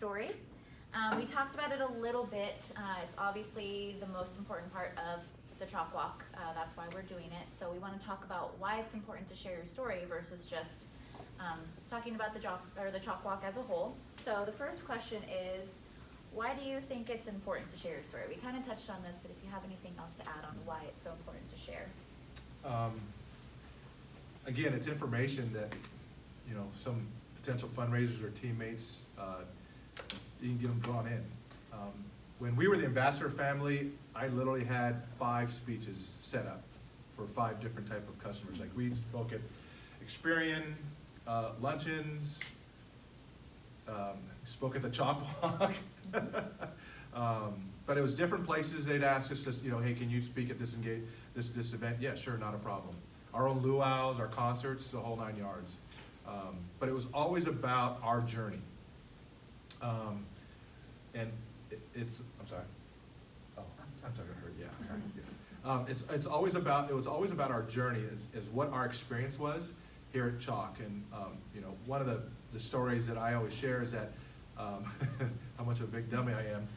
story. We talked about it a little bit. It's obviously the most important part of the CHOC walk. That's why we're doing it. So we want to talk about why it's important to share your story versus just talking about the CHOC walk as a whole. So the first question is, why do you think it's important to share your story? We kind of touched on this, but if you have anything else to add on why it's so important to share. Again, it's information that, some potential fundraisers or teammates, you can get them drawn in. When we were the ambassador family, I literally had 5 speeches set up for 5 different type of customers. Like we spoke at Experian, luncheons, spoke at the CHOC walk. But it was different places. They'd ask us, hey, can you speak at this event? Yeah, sure, not a problem. Our own luau's, our concerts, the whole 9 yards. But it was always about our journey. And I'm sorry. Oh, I'm sorry, I heard, yeah. Sorry, yeah. It was always about our journey, is what our experience was here at CHOC. And one of the stories that I always share is that how much of a big dummy I am.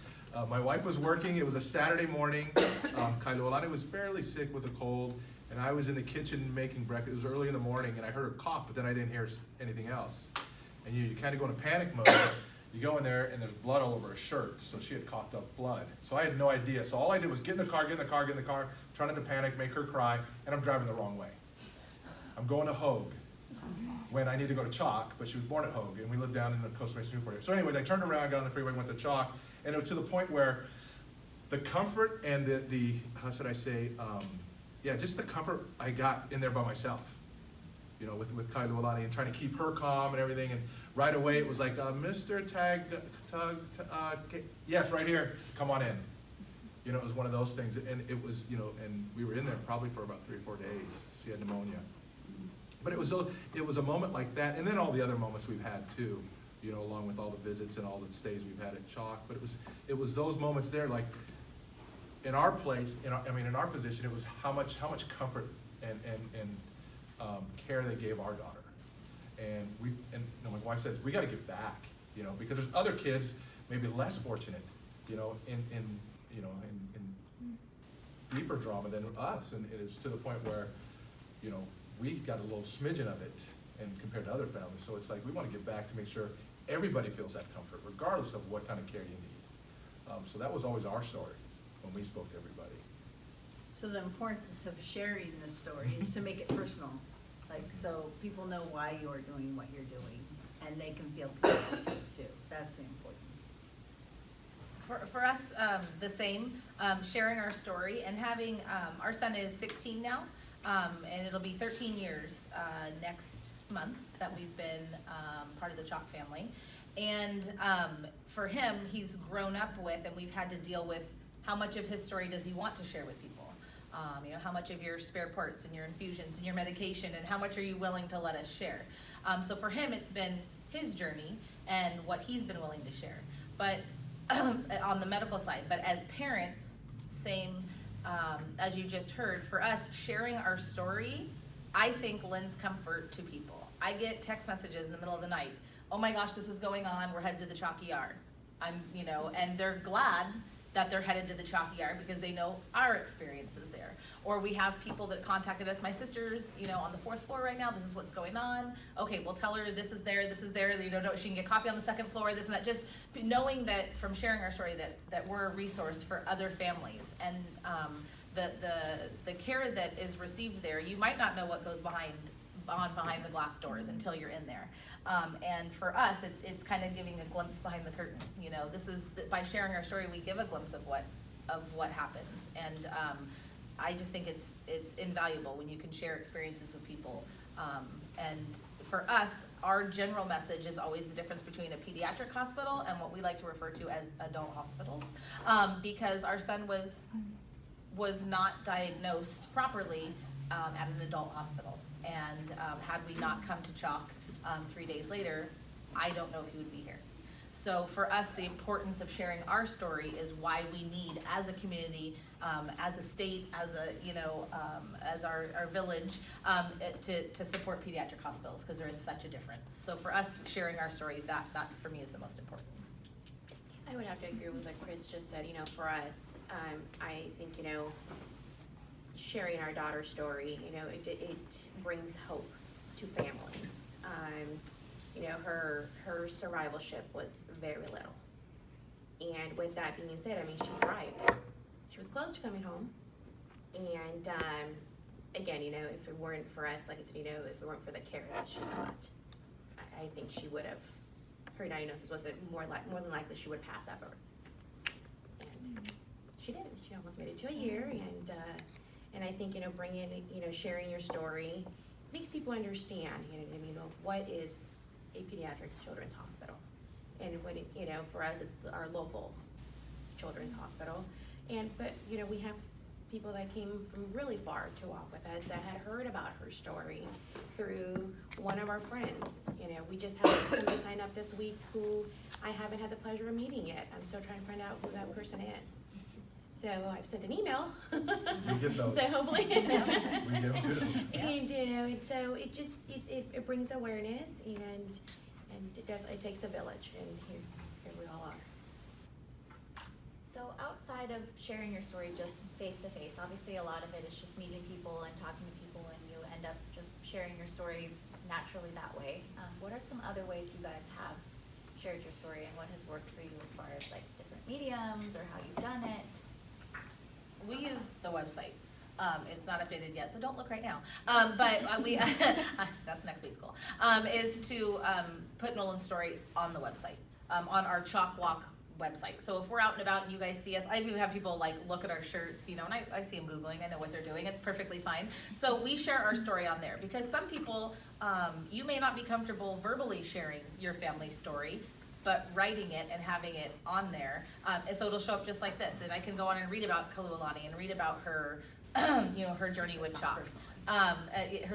My wife was working. It was a Saturday morning. Kailolani was fairly sick with a cold, and I was in the kitchen making breakfast. It was early in the morning, and I heard her cough, but then I didn't hear anything else. And you kind of go into panic mode. You go in there, and there's blood all over her shirt, so she had coughed up blood. So I had no idea. So all I did was get in the car, try not to panic, make her cry, and I'm driving the wrong way. I'm going to Hogue when I need to go to CHOC, but she was born at Hogue, and we lived down in the Costa Mesa Newport area. So anyways, I turned around, got on the freeway, went to CHOC, and it was to the point where the comfort and the how should I say, just the comfort I got in there by myself, with Kailolani and trying to keep her calm and everything. And right away it was like, Mr. Yes, right here, come on in. It was one of those things, and it was, and we were in there probably for about 3 or 4 days. She had pneumonia. But it was a moment like that, and then all the other moments we've had too, along with all the visits and all the stays we've had at CHOC. But it was those moments there, like in our place, in our position, it was how much comfort and care they gave our daughter. And my wife says we got to give back, because there's other kids maybe less fortunate, in deeper drama than us, and it is to the point where, we got a little smidgen of it, and compared to other families. So it's like we want to give back to make sure everybody feels that comfort, regardless of what kind of care you need. So that was always our story when we spoke to everybody. So the importance of sharing this story is to make it personal, so people know why you're doing what you're doing, and they can feel connected to it too. That's the importance. For us, the same, sharing our story and having, our son is 16 now, and it'll be 13 years next month that we've been part of the CHOC family. And for him, he's grown up with, and we've had to deal with, how much of his story does he want to share with people? How much of your spare parts and your infusions and your medication, and how much are you willing to let us share? So for him, it's been his journey and what he's been willing to share. But on the medical side, but as parents, same as you just heard, for us, sharing our story, I think lends comfort to people. I get text messages in the middle of the night. Oh my gosh, this is going on. We're headed to the CHOC ER. And they're glad that they're headed to the CHOC ER because they know our experiences there. Or we have people that contacted us. My sister's, on the 4th floor right now. This is what's going on. Okay, we'll tell her this is there. She can get coffee on the 2nd floor. This and that. Just knowing that from sharing our story that we're a resource for other families, and the care that is received there. You might not know what goes behind the glass doors until you're in there. And for us, it's kind of giving a glimpse behind the curtain. By sharing our story, we give a glimpse of what happens. And I just think it's invaluable when you can share experiences with people. And for us, our general message is always the difference between a pediatric hospital and what we like to refer to as adult hospitals, because our son was not diagnosed properly at an adult hospital. And had we not come to CHOC 3 days later, I don't know if he would be here. So for us, the importance of sharing our story is why we need, as a community, as a state, as our village, to support pediatric hospitals, because there is such a difference. So for us, sharing our story, that for me is the most important. have to agree with what Chris just said. For us, I think, sharing our daughter's story, it brings hope to families. Her survivalship was very little. And with that being said, she thrived. She was close to coming home. And again, if it weren't for us, like I said, if it weren't for the care that she got, I think she would have, her diagnosis was more than likely she would pass ever. And she did. She almost made it to a year. And I think, bringing, sharing your story makes people understand, what is a pediatric children's hospital. And when it, for us, it's our local children's hospital. But we have people that came from really far to walk with us that had heard about her story through one of our friends. We just had somebody sign up this week who I haven't had the pleasure of meeting yet. I'm still trying to find out who that person is. So I've sent an email. We get those. So hopefully. We get them too. And and so it just it brings awareness, and it definitely takes a village, and here we all are. So outside of sharing your story just face to face, obviously a lot of it is just meeting people and talking to people, and you end up just sharing your story naturally that way. What are some other ways you guys have shared your story, and what has worked for you as far as like different mediums or how you've done it? We use the website. It's not updated yet, so don't look right now. But we, that's next week's goal, is to put Nolan's story on the website, on our CHOC Walk website. So if we're out and about and you guys see us, I even have people like look at our shirts, and I see them Googling, I know what they're doing, it's perfectly fine. So we share our story on there, because some people, you may not be comfortable verbally sharing your family story, but writing it and having it on there, and so it'll show up just like this, and I can go on and read about Kalualani and read about her, her journey with CHOC.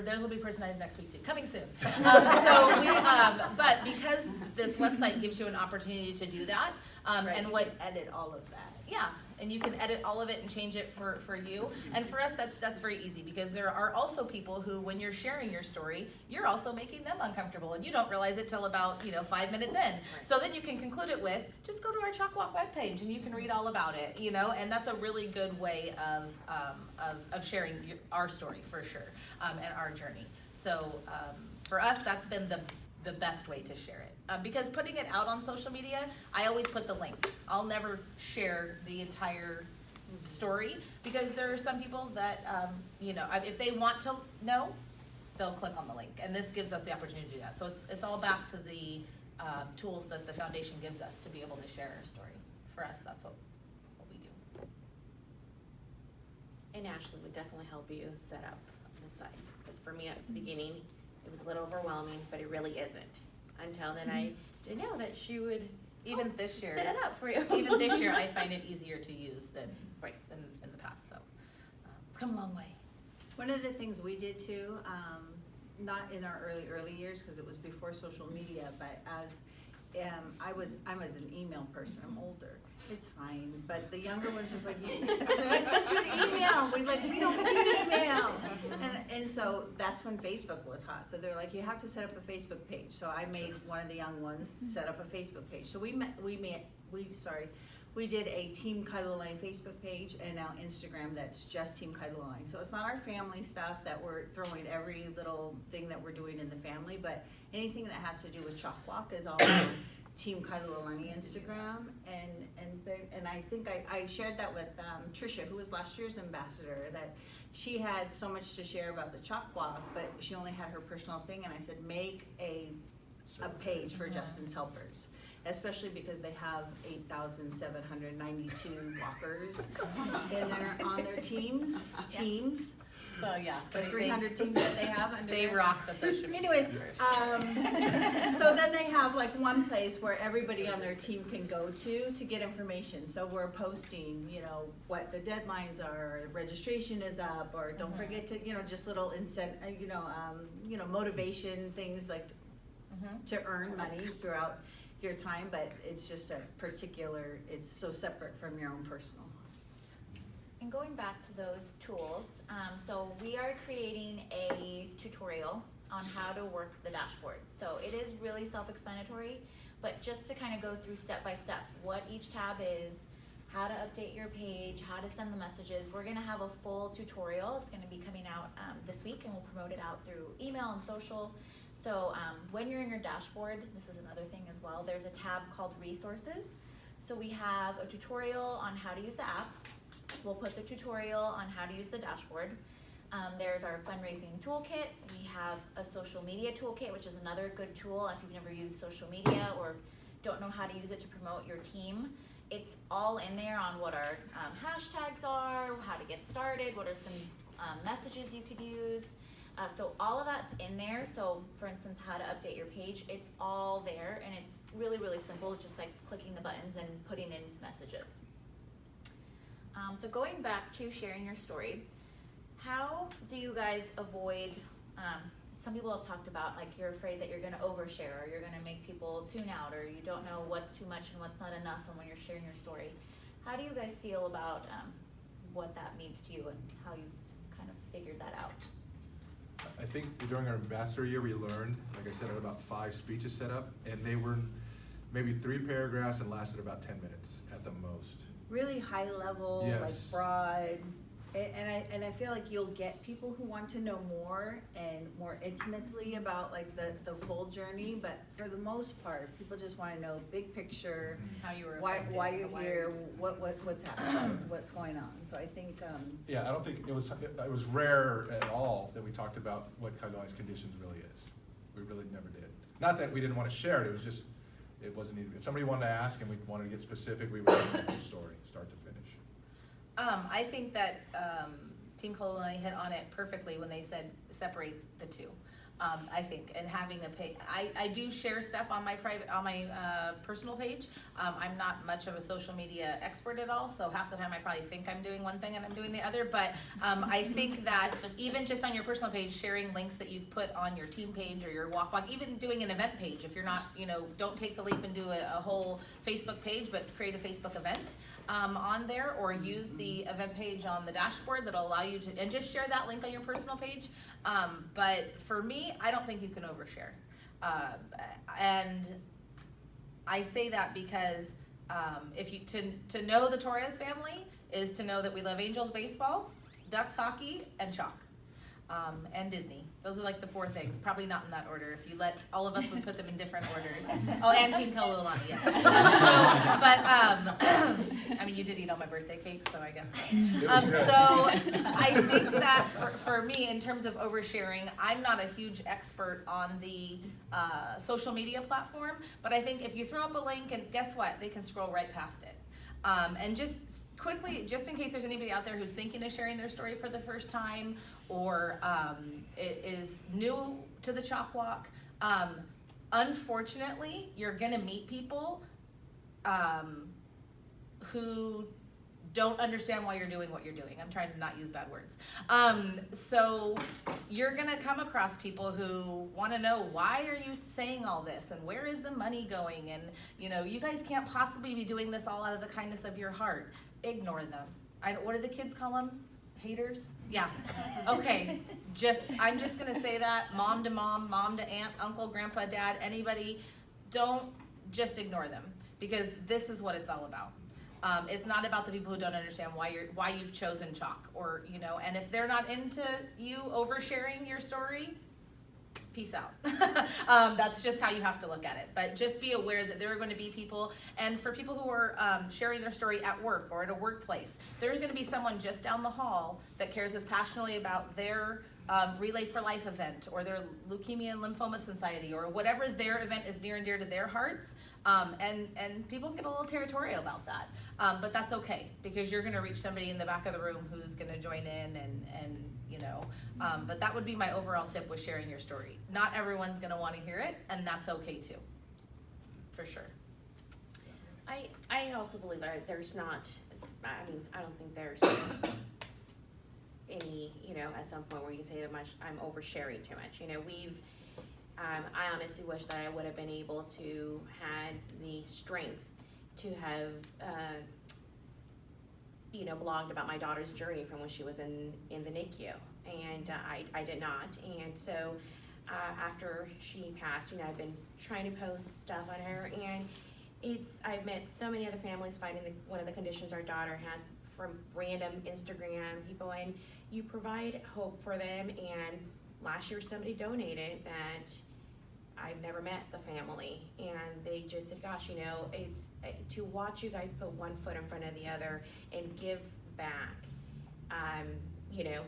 Theirs will be personalized next week too, coming soon. But because this website gives you an opportunity to do that, Right, and you what can edit all of that. yeah, and you can edit all of it and change it for you. And for us, that's very easy, because there are also people who, when you're sharing your story, you're also making them uncomfortable, and you don't realize it till about 5 minutes in. Right. So then you can conclude it with, just go to our CHOC Walk webpage and you can read all about it, and that's a really good way of sharing our story for sure, and our journey. So for us, that's been the best way to share it. Because putting it out on social media, I always put the link. I'll never share the entire story, because there are some people that, if they want to know, they'll click on the link. And this gives us the opportunity to do that. So it's all back to the tools that the foundation gives us to be able to share our story. For us, that's what we do. And Ashley would definitely help you set up the site. Because for me at the beginning, it was a little overwhelming, but it really isn't. Until then, I didn't know that she would Even this year, set it up for you. even this year, I find it easier to use than in the past. So it's come a long way. One of the things we did too, not in our early years, because it was before social media, but as I'm as an email person, I'm older, it's fine, but the younger ones just like, I sent you an email, we don't need email. And so that's when Facebook was hot, so they're like, you have to set up a Facebook page. So I made one of the young ones set up a Facebook page. So we did a Team Kailulani Facebook page, and now Instagram that's just Team Kailulani. So it's not our family stuff that we're throwing every little thing that we're doing in the family, but anything that has to do with CHOC Walk is all on Team Kailulani Instagram. And I think I shared that with Trisha, who was last year's ambassador, that she had so much to share about the CHOC Walk, but she only had her personal thing, and I said, make a page for Justin's Helpers. Especially because they have 8,792 walkers on their teams. So yeah, The 300 teams that they have under they there. rock the social media. Anyways, so then they have like one place where everybody on their team can go to get information. So we're posting, what the deadlines are, registration is up, or don't forget to, just little motivation things like to earn money throughout your time, but it's just it's so separate from your own personal. And going back to those tools, so we are creating a tutorial on how to work the dashboard. So it is really self-explanatory, but just to kind of go through step by step what each tab is, how to update your page, how to send the messages. We're gonna have a full tutorial. It's gonna be coming out this week, and we'll promote it out through email and social. So when you're in your dashboard, this is another thing as well, there's a tab called resources. So we have a tutorial on how to use the app. We'll put the tutorial on how to use the dashboard. There's our fundraising toolkit. We have a social media toolkit, which is another good tool if you've never used social media or don't know how to use it to promote your team. It's all in there on what our hashtags are, how to get started, what are some messages you could use. So all of that's in there. So for instance, how to update your page, it's all there, and it's really, really simple, just like clicking the buttons and putting in messages. So going back to sharing your story, how do you guys avoid, some people have talked about like you're afraid that you're gonna overshare or you're gonna make people tune out or you don't know what's too much and what's not enough when you're sharing your story. How do you guys feel about what that means to you and how you've kind of figured that out? I think during our ambassador year, we learned, like I said, I had about 5 speeches set up, and they were maybe 3 paragraphs and lasted about 10 minutes at the most. Really high level, Yes. like broad, and I feel like you'll get people who want to know more and more intimately about like the full journey, but for the most part, people just want to know big picture, How you were why affected, you're why here, you're- what's happening, what's going on. So I think Yeah, I don't think it was rare at all that we talked about what Kailai's conditions really is. We really never did. Not that we didn't want to share it, it was just, it wasn't even, if somebody wanted to ask and we wanted to get specific, we would tell the story, start to finish. I think that Team Kailua hit on it perfectly when they said separate the two. I think, and having a page, I do share stuff on my personal page. I'm not much of a social media expert at all, so half the time I probably think I'm doing one thing and I'm doing the other, but I think that even just on your personal page, sharing links that you've put on your team page or your walk blog, even doing an event page, if you're not, don't take the leap and do a whole Facebook page, but create a Facebook event on there, or use the event page on the dashboard that'll allow you to, and just share that link on your personal page. But for me, I don't think you can overshare. And I say that because if you to know the Torres family is to know that we love Angels baseball, Ducks hockey, and CHOC, and Disney. Those are like the 4 things. Probably not in that order. If you let all of us would put them in different orders. Oh, and Team Kailua, yes. I mean, you did eat all my birthday cake, so I guess. So I think that for me, in terms of oversharing, I'm not a huge expert on the social media platform, but I think if you throw up a link, and guess what, they can scroll right past it. And just quickly, just in case there's anybody out there who's thinking of sharing their story for the first time, or is new to the CHOC Walk, unfortunately, you're gonna meet people who don't understand why you're doing what you're doing. I'm trying to not use bad words. So you're gonna come across people who wanna know, why are you saying all this? And where is the money going? And you guys can't possibly be doing this all out of the kindness of your heart. Ignore them. What do the kids call them? Haters? Yeah. Okay. I'm just gonna say that, mom to mom, mom to aunt, uncle, grandpa, dad, anybody, don't just ignore them, because this is what it's all about. It's not about the people who don't understand why you've chosen CHOC, or and if they're not into you oversharing your story, peace out. That's just how you have to look at it. But just be aware that there are going to be people, and for people who are sharing their story at work or at a workplace, there's going to be someone just down the hall that cares as passionately about their Relay for Life event, or their Leukemia and Lymphoma Society, or whatever their event is near and dear to their hearts. And people get a little territorial about that. But that's okay, because you're going to reach somebody in the back of the room who's going to join in and but that would be my overall tip with sharing your story. Not everyone's going to want to hear it, and that's okay too, for sure. I also believe there's not, I don't think there's any, at some point where you can say I'm oversharing too much. I honestly wish that I would have been able to had the strength to have, blogged about my daughter's journey from when she was in the NICU, and I did not. And so after she passed. You know, I've been trying to post stuff on her, and I've met so many other families fighting one of the conditions our daughter has from random Instagram people, and you provide hope for them. And last year somebody donated that I've never met the family, and they just said, gosh, you know, it's to watch you guys put one foot in front of the other and give back, you know,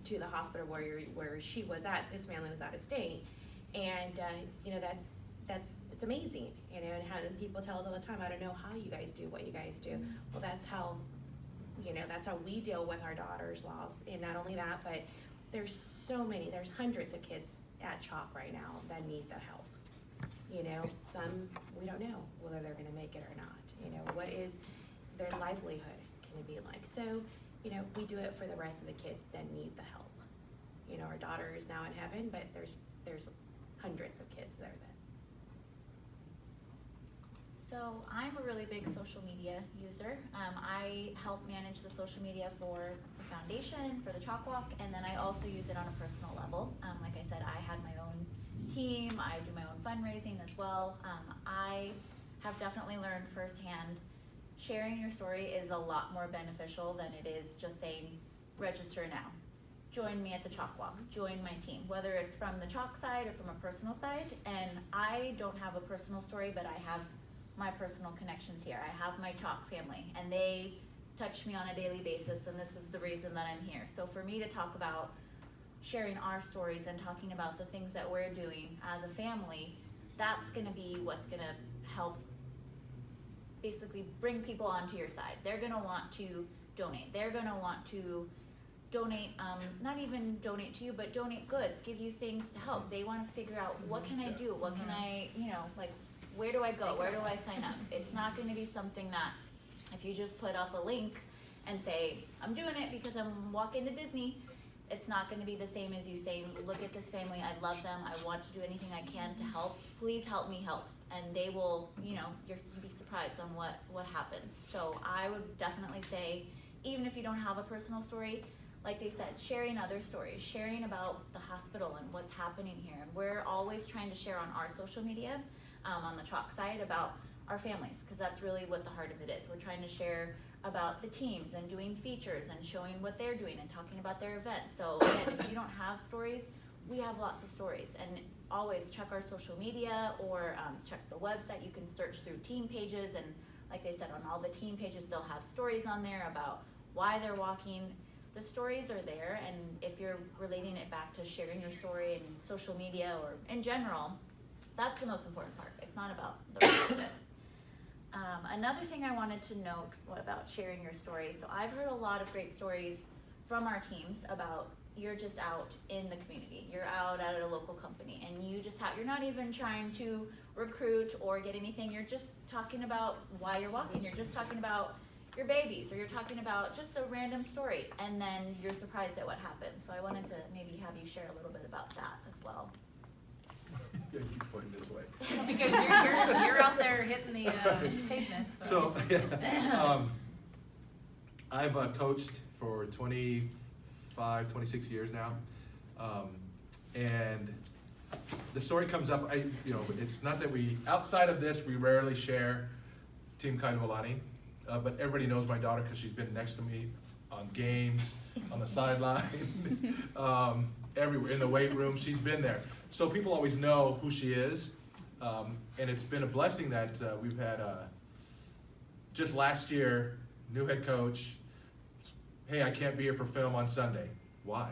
to the hospital where she was at. This family was out of state, and it's, you know, it's amazing, you know. And how people tell us all the time, I don't know how you guys do what you guys do. Well, that's how, you know, that's how we deal with our daughter's loss. And not only that, but there's hundreds of kids at CHOC right now that need the help. You know, some we don't know whether they're gonna make it or not. You know, what is their livelihood gonna be like? So, you know, we do it for the rest of the kids that need the help. You know, our daughter is now in heaven, but there's hundreds of kids there that. So I'm a really big social media user. I help manage the social media for the foundation, for the CHOC Walk, and then I also use it on a personal level. Like I said, I had my own team. I do my own fundraising as well. I have definitely learned firsthand, sharing your story is a lot more beneficial than it is just saying, register now. Join me at the CHOC Walk, join my team, whether it's from the CHOC side or from a personal side. And I don't have a personal story, but I have my personal connections here. I have my CHOC family, and they touch me on a daily basis, and this is the reason that I'm here. So for me to talk about sharing our stories and talking about the things that we're doing as a family, that's gonna be what's gonna help basically bring people onto your side. They're gonna want to donate. They're gonna want to donate, not even donate to you, but donate goods, give you things to help. They wanna figure out, what can I do? What can I, you know, like, where do I go? Where do I sign up? It's not gonna be something that if you just put up a link and say, I'm doing it because I'm walking to Disney, it's not gonna be the same as you saying, look at this family, I love them, I want to do anything I can to help, please help me help. And they will, you know, you'll be surprised on what happens. So I would definitely say, even if you don't have a personal story, like they said, sharing other stories, sharing about the hospital and what's happening here. And we're always trying to share on our social media, on the CHOC side, about our families, because that's really what the heart of it is. We're trying to share about the teams and doing features and showing what they're doing and talking about their events. So again, if you don't have stories, we have lots of stories. And always check our social media or check the website. You can search through team pages, and like they said, on all the team pages, they'll have stories on there about why they're walking. The stories are there, and if you're relating it back to sharing your story in social media or in general, that's the most important part. It's not about the rest of it. Another thing I wanted to note about sharing your story. So I've heard a lot of great stories from our teams about you're just out in the community. You're out at a local company, and you just you're not even trying to recruit or get anything. You're just talking about why you're walking. You're just talking about your babies, or you're talking about just a random story, and then you're surprised at what happens. So I wanted to maybe have you share a little bit about that as well. You guys keep pointing this way. Because you're out there hitting the pavement. So yeah, I've coached for 25, 26 years now, and the story comes up. It's not that outside of this, we rarely share Team Kailua, but everybody knows my daughter because she's been next to me on games, on the sideline, everywhere, in the weight room. She's been there. So people always know who she is, and it's been a blessing that we've had, just last year, new head coach, hey, I can't be here for film on Sunday. Why?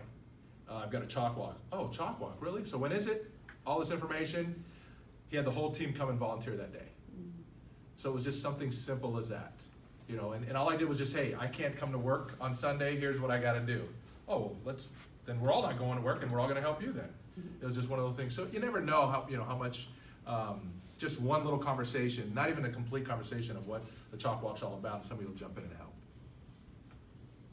I've got a CHOC Walk. Oh, CHOC Walk, really? So when is it? All this information. He had the whole team come and volunteer that day. So it was just something simple as that. And all I did was just, hey, I can't come to work on Sunday, here's what I gotta do. Oh, then we're all not going to work, and we're all gonna help you then. It was just one of those things. So you never know how much, just one little conversation, not even a complete conversation of what the CHOC Walk's all about, and somebody will jump in and help.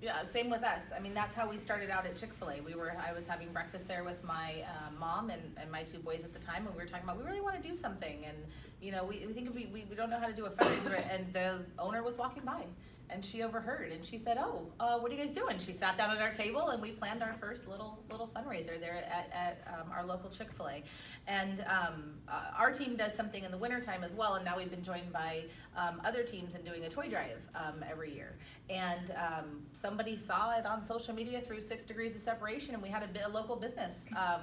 Yeah, same with us. I mean, that's how we started out at Chick-fil-A. I was having breakfast there with my mom and my two boys at the time, and we were talking about we really want to do something, and we think we don't know how to do a fundraiser, and the owner was walking by, and she overheard, and she said, "Oh, what are you guys doing?" She sat down at our table, and we planned our first little fundraiser there at our local Chick-fil-A. And our team does something in the wintertime as well, and now we've been joined by other teams in doing a toy drive every year. And somebody saw it on social media through 6 Degrees of Separation, and we had a local business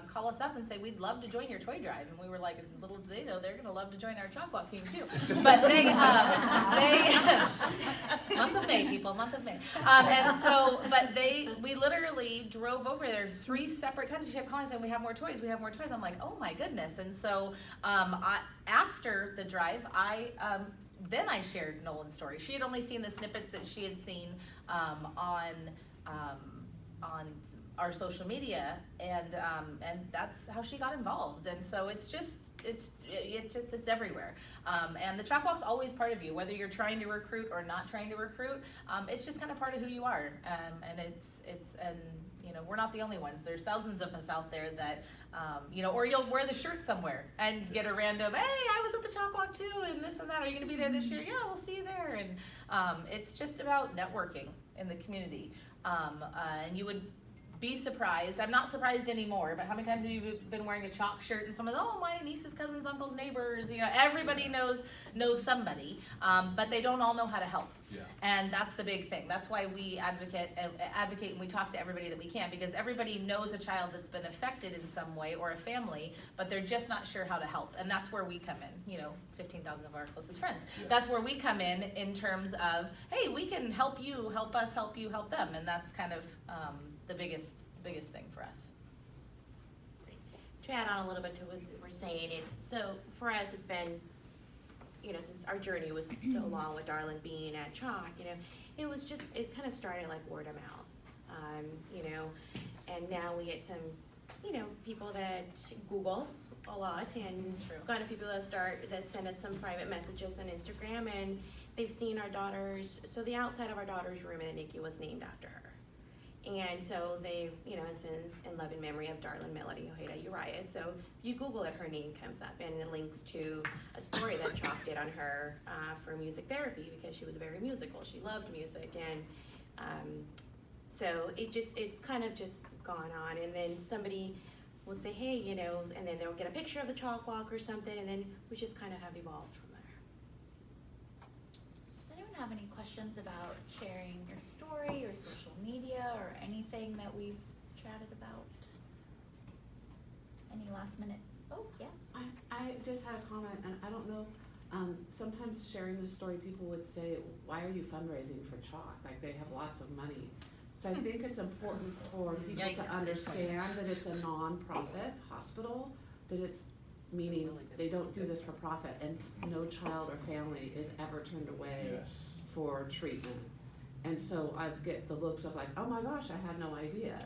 call us up and say, "We'd love to join your toy drive." And we were like, little do they know, they're going to love to join our CHOC Walk team too. But they month of May, people, month of May. And so, but we literally drove over there 3 separate times. She kept calling saying, we have more toys. I'm like, oh my goodness. And so after the drive, then I shared Nolan's story. She had only seen the snippets that she had seen on our social media, and that's how she got involved. And so it's everywhere. And the CHOC Walk's always part of you, whether you're trying to recruit or not trying to recruit. It's just kind of part of who you are. And we're not the only ones. There's thousands of us out there that, or you'll wear the shirt somewhere and get a random, "Hey, I was at the CHOC Walk too, and this and that. Are you going to be there this year?" "Yeah, we'll see you there." And it's just about networking in the community. And you would be surprised. I'm not surprised anymore, but how many times have you been wearing a CHOC shirt and someone's, "Oh, my niece's cousins, uncles, neighbors," everybody knows somebody, but they don't all know how to help. Yeah. And that's the big thing. That's why we advocate and we talk to everybody that we can, because everybody knows a child that's been affected in some way, or a family, but they're just not sure how to help. And that's where we come in, 15,000 of our closest friends. Yes. That's where we come in terms of, hey, we can help you, help us, help you, help them. And that's kind of the biggest thing for us. To add on a little bit to what we're saying is, so for us, it's been, since our journey was so long with Darlin being at CHOC, it kind of started like word of mouth, and now we get some, people that Google a lot, and kind of people that send us some private messages on Instagram, and they've seen our daughters, so the outside of our daughter's room in the NICU was named after her. And so they, since in love and memory of Darlin Melody Ojeda Urias. So if you Google it, her name comes up, and it links to a story that CHOC did on her for music therapy, because she was very musical. She loved music, and so it's kind of just gone on. And then somebody will say, "Hey," and then they'll get a picture of the CHOC Walk or something, and then we just kind of have evolved from there. Does anyone have any questions about sharing your story, your social media, or anything that we've chatted about? Any last minute? Oh, yeah. I just had a comment, and I don't know, sometimes sharing the story, people would say, "Why are you fundraising for CHOC? Like, they have lots of money." So I think it's important for people to understand that it's a non-profit hospital, that it's, meaning they don't do this for profit, and no child or family is ever turned away Yes. for treatment. And so I get the looks of like, "Oh my gosh, I had no idea."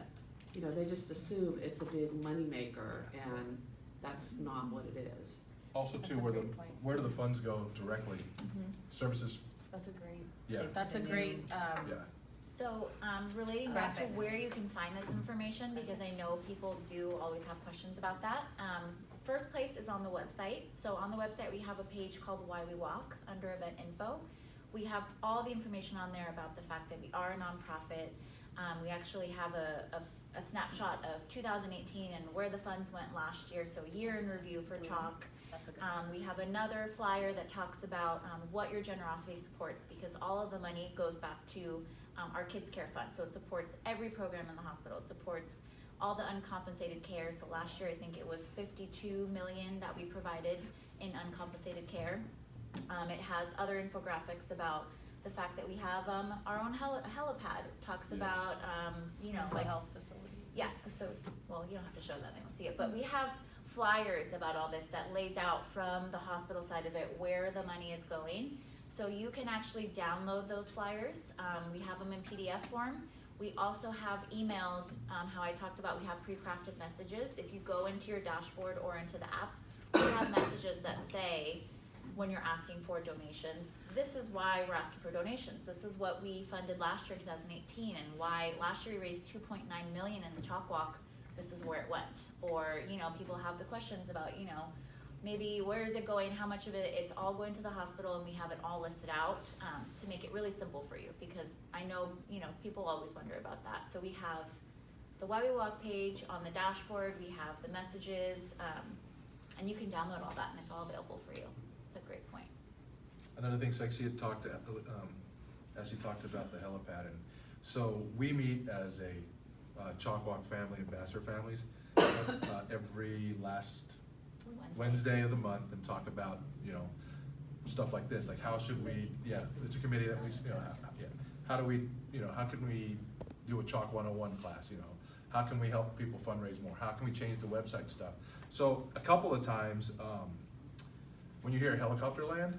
They just assume it's a big moneymaker, and that's not what it is. Also That's too, a where great point. where do the funds go directly? Services, That's a great. yeah, That's a great. yeah. So, relating back to Graphic. where you can find this information, because I know people do always have questions about that. First place is on the website. So on the website, we have a page called Why We Walk under event info. We have all the information on there about the fact that we are a nonprofit. We actually have a snapshot of 2018 and where the funds went last year, so year in review for CHOC. That's a good. We have another flyer that talks about what your generosity supports, because all of the money goes back to our Kids Care Fund. So it supports every program in the hospital. It supports all the uncompensated care. So last year, I think it was 52 million that we provided in uncompensated care. It has other infographics about the fact that we have our own helipad. It talks Yes. about, Mental like, health facilities. yeah, so, well, you don't have to show that, they don't see it, but we have flyers about all this that lays out from the hospital side of it where the money is going. So you can actually download those flyers. We have them in PDF form. We also have emails, how I talked about, we have pre-crafted messages. If you go into your dashboard or into the app, we have messages that say, when you're asking for donations, this is why we're asking for donations. This is what we funded last year, 2018, and why last year we raised 2.9 million in the CHOC Walk. This is where it went. Or, people have the questions about, maybe where is it going, how much of it, it's all going to the hospital, and we have it all listed out to make it really simple for you, because I know, people always wonder about that. So we have the Why We Walk page on the dashboard, we have the messages, and you can download all that and it's all available for you. It's a great point. Another thing, Sexy had talked, as she talked about the helipad, and so we meet as a CHOC Walk family, ambassador families, every last Wednesday of the month, and talk about, stuff like this, like how should we, it's a committee that we, how do we, how can we do a CHOC 101 class, how can we help people fundraise more, how can we change the website stuff. So a couple of times, when you hear helicopter land,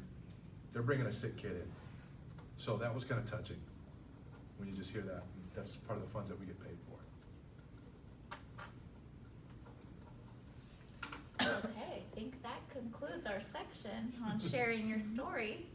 they're bringing a sick kid in. So that was kind of touching, when you just hear that. That's part of the funds that we get paid for. Okay, I think that concludes our section on sharing your story.